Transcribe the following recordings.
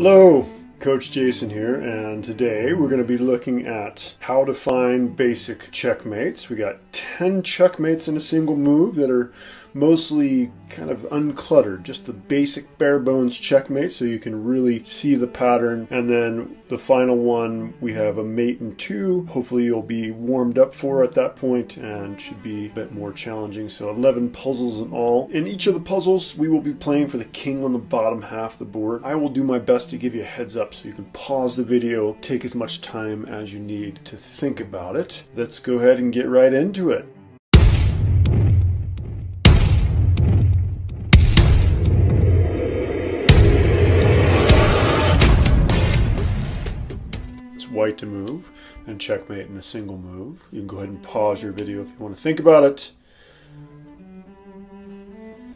Hello, Coach Jason here, and today we're going to be looking at how to find basic checkmates. We got 10 checkmates in a single move that are mostly kind of uncluttered, just the basic bare bones checkmate so you can really see the pattern. And then the final one, we have a mate and two. Hopefully you'll be warmed up for at that point and should be a bit more challenging. So 11 puzzles in all. In each of the puzzles, we will be playing for the king on the bottom half of the board. I will do my best to give you a heads up so you can pause the video, take as much time as you need to think about it. Let's go ahead and get right into it. White to move and checkmate in a single move. You can go ahead and pause your video if you want to think about it.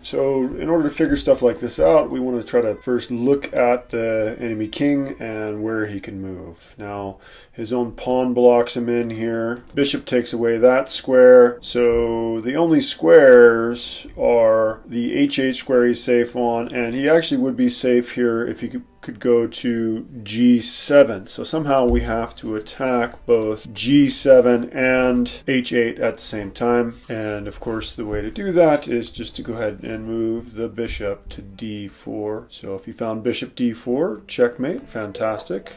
So in order to figure stuff like this out, we want to try to first look at the enemy king and where he can move. Now, his own pawn blocks him in here. Bishop takes away that square. So the only squares are the h8 square he's safe on, and he actually would be safe here if he could go to g7. So somehow we have to attack both g7 and h8 at the same time. And of course the way to do that is just to go ahead and move the bishop to d4. So if you found bishop d4, checkmate, fantastic.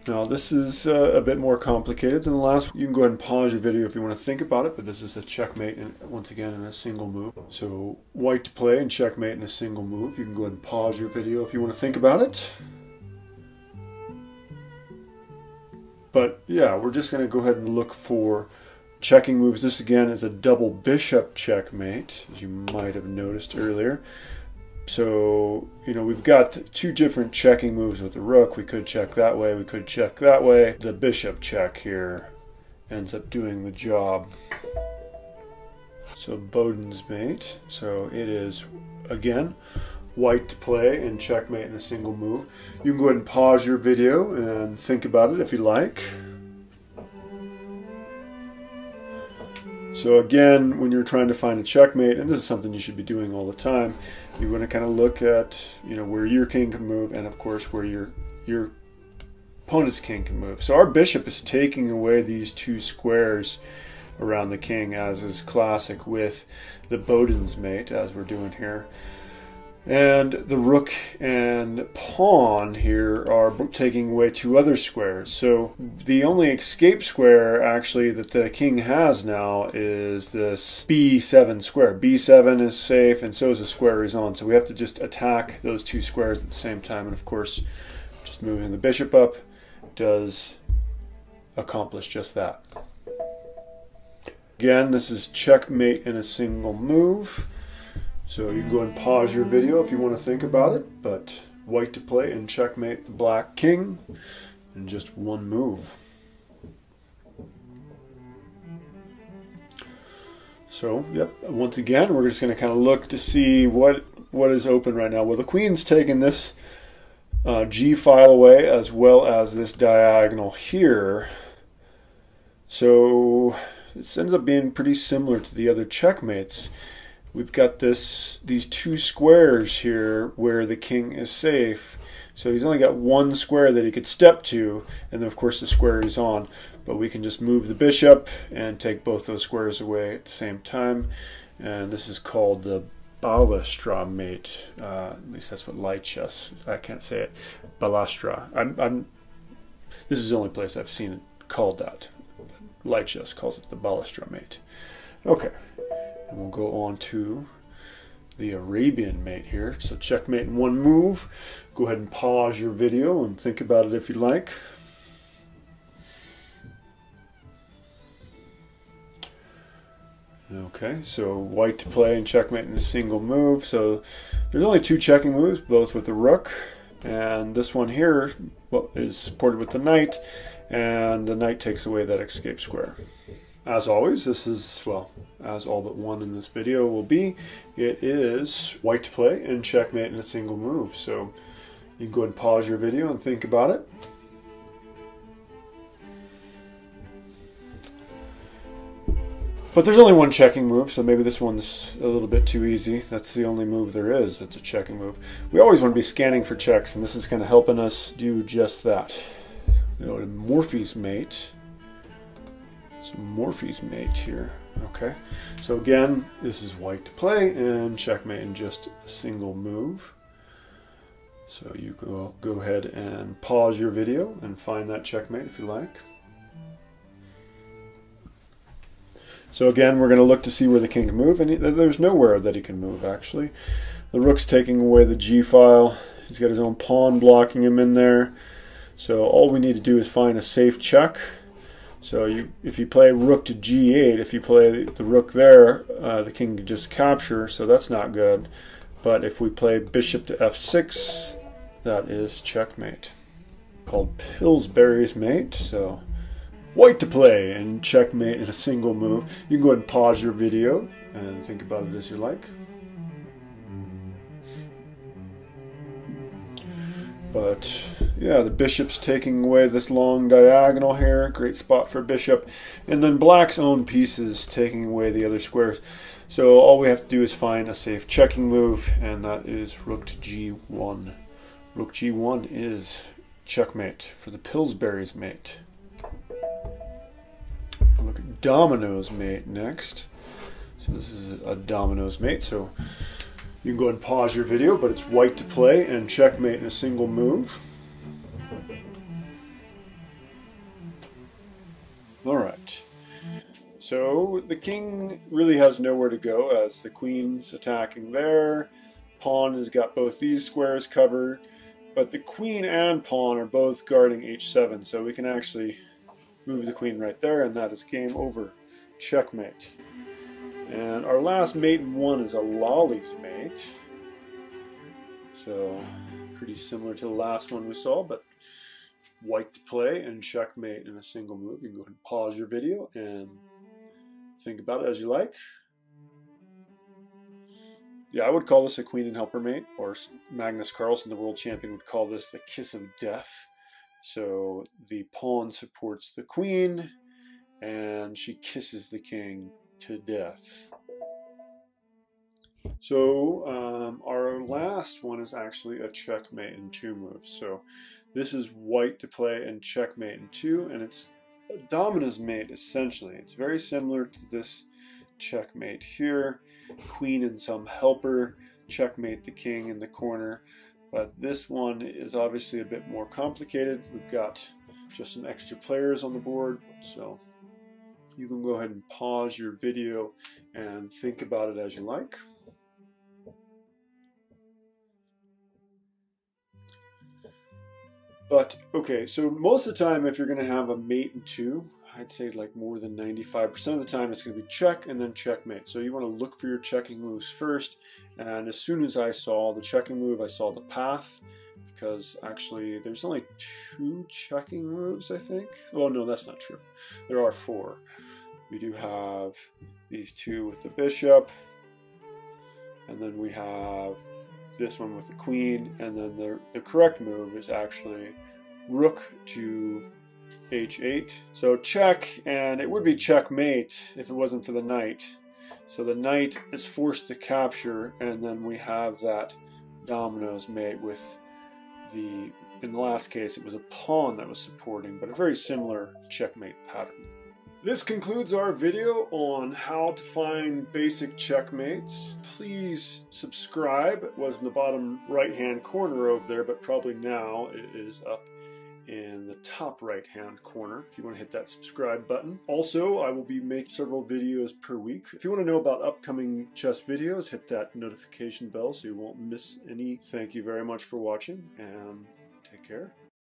Now this is a bit more complicated than the last. You can go ahead and pause your video if you want to think about it, but this is a checkmate, and once again in a single move. So white to play and checkmate in a single move. You can go ahead and pause your video if you want to think about it. But yeah, we're just going to go ahead and look for checking moves. This again is a double bishop checkmate, as you might have noticed earlier. So, you know, we've got two different checking moves with the rook. We could check that way, we could check that way. The bishop check here ends up doing the job. So Bowden's mate. So it is, again, white to play and checkmate in a single move. You can go ahead and pause your video and think about it if you like. So again, when you're trying to find a checkmate, and this is something you should be doing all the time, you want to kind of look at, you know, where your king can move, and of course where your opponent's king can move. So our bishop is taking away these two squares around the king, as is classic with the Bowden's mate, as we're doing here. And the rook and pawn here are taking away two other squares. So the only escape square actually that the king has now is this b7 square. b7 is safe, and so is the square he's on. So we have to just attack those two squares at the same time. And of course, just moving the bishop up does accomplish just that. Again, this is checkmate in a single move. So you can go and pause your video if you want to think about it, but white to play and checkmate the black king in just one move. So, yep, once again, we're just going to kind of look to see what is open right now. Well, the queen's taking this G file away as well as this diagonal here. So this ends up being pretty similar to the other checkmates. We've got these two squares here where the king is safe. So he's only got one square that he could step to, and then of course the square he's on. But we can just move the bishop and take both those squares away at the same time. And this is called the balastra mate. At least that's what light chess, I can't say it. Balastra. This is the only place I've seen it called that. Light chess calls it the balastra mate. Okay. And we'll go on to the Arabian mate here. So checkmate in one move. Go ahead and pause your video and think about it if you like. Okay, so white to play and checkmate in a single move. So there's only two checking moves, both with the rook. And this one here is supported with the knight. And the knight takes away that escape square. As always, this is, well, as all but one in this video will be, it is white to play and checkmate in a single move. So you can go ahead and pause your video and think about it. But there's only one checking move, so maybe this one's a little bit too easy. That's the only move there is. It's a checking move. We always want to be scanning for checks, and this is kind of helping us do just that. You know, Morphe's mate. So Morphe's mate here. Okay. So again, this is white to play and checkmate in just a single move. So you go ahead and pause your video and find that checkmate if you like. So again, we're going to look to see where the king can move, and there's nowhere that he can move, actually. The rook's taking away the g-file. He's got his own pawn blocking him in there. So all we need to do is find a safe check. So if you play rook to g8, if you play the rook there, the king can just capture, so that's not good. But if we play bishop to f6, that is checkmate. Called Pillsbury's mate, so... white to play and checkmate in a single move. You can go ahead and pause your video and think about it as you like. But yeah, the bishop's taking away this long diagonal here. Great spot for bishop. And then black's own pieces taking away the other squares. So all we have to do is find a safe checking move, and that is rook to g1. Rook g1 is checkmate for the Pillsbury's mate. Look at Domino's mate next. So this is a Domino's mate. So you can go ahead and pause your video, but it's white to play and checkmate in a single move. All right. So the king really has nowhere to go as the queen's attacking there. Pawn has got both these squares covered, but the queen and pawn are both guarding h7, so we can actually move the queen right there, and that is game over. Checkmate. And our last mate in one is a Lolly's mate. So pretty similar to the last one we saw, but white to play and checkmate in a single move. You can go ahead and pause your video and think about it as you like. Yeah, I would call this a queen and helper mate, or Magnus Carlsen, the world champion, would call this the kiss of death. So the pawn supports the queen, and she kisses the king to death. So our last one is actually a checkmate in two moves. So this is white to play and checkmate in two, and it's a Domino's mate essentially. It's very similar to this checkmate here. Queen and some helper, checkmate the king in the corner. But this one is obviously a bit more complicated. We've got just some extra players on the board, so you can go ahead and pause your video and think about it as you like. But okay, so most of the time if you're going to have a mate in two, I'd say like more than 95% of the time it's going to be check and then checkmate. So you want to look for your checking moves first. And as soon as I saw the checking move, I saw the path, because actually there's only two checking moves, I think. Oh no, that's not true. There are four. We do have these two with the bishop, and then we have this one with the queen, and then the correct move is actually rook to h8. So check, and it would be checkmate if it wasn't for the knight. So the knight is forced to capture, and then we have that Domino's mate with in the last case it was a pawn that was supporting, but a very similar checkmate pattern. This concludes our video on how to find basic checkmates. Please subscribe. It was in the bottom right hand corner over there, but probably now it is up in the top right hand corner if you want to hit that subscribe button. Also, I will be making several videos per week. If you want to know about upcoming chess videos, hit that notification bell so you won't miss any. Thank you very much for watching, and take care.